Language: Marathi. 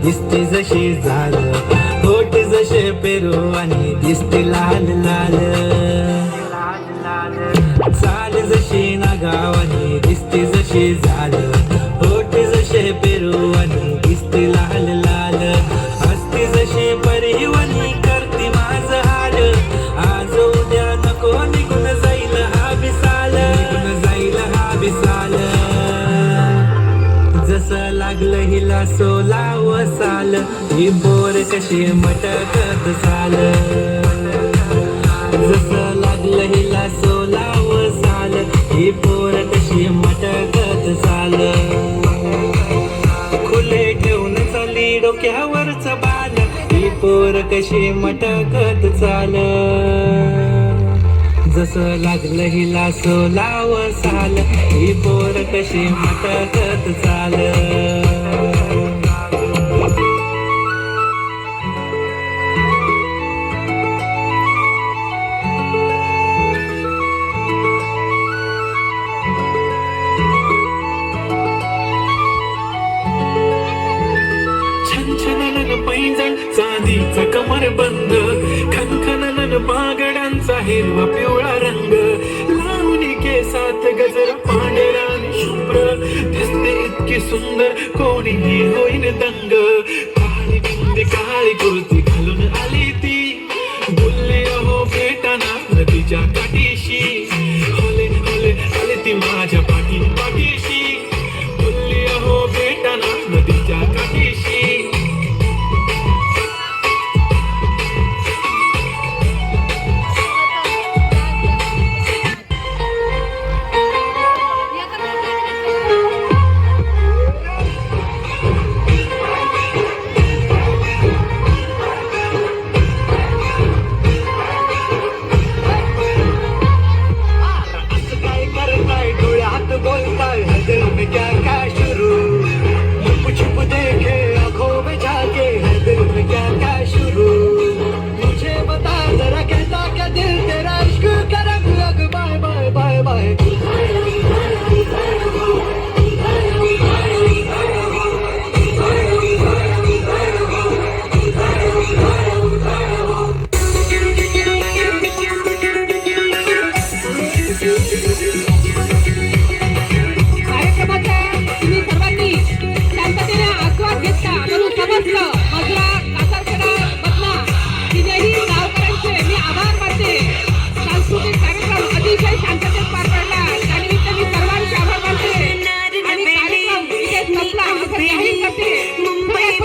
दिसते जशी झाल, होठ जसे पेरू आणि दिसते लाल लाल, चाल जशी नागावानी दिसते जशी झाल, होठ जसे पेरू आणि दिसते लाल लाल, हसते जशी परिवनी करते माझ हाल, आज उद्या नको निघून जाईल हा बिसाल, निघून जाईल हा बिसाल, जसं लागलं हिला सोलाव साल, ही बोर कशी मटकत चाल, जसं लागलं हिला सोलाव साल, ही पोर कशी मटकत चाल, खुले ठेवून चाली डोक्यावरच बाल, ही पोर कशी मटकत चाल, जसं लागलं हिला सोलाव साल, ही पोर कशी मटकत चाल. छनछनन पैंजण चांदीचा कमर बंद, खनखनन बागडांचा हिरवा पिवळा रंग, लावणी केसात गजर पांढरा आणि शुभ्र, दिसते इतकी सुंदर कोणीही होईन दंग, काळी बिंदी काळी कुर्ती घालून आली ती, बोलले अहो भेटाना नदीच्या काठीशी, होले होले आले ती माझ्या पाठीशी, बोलले अहो भेटाना नदीच्या काठीशी. मुंबई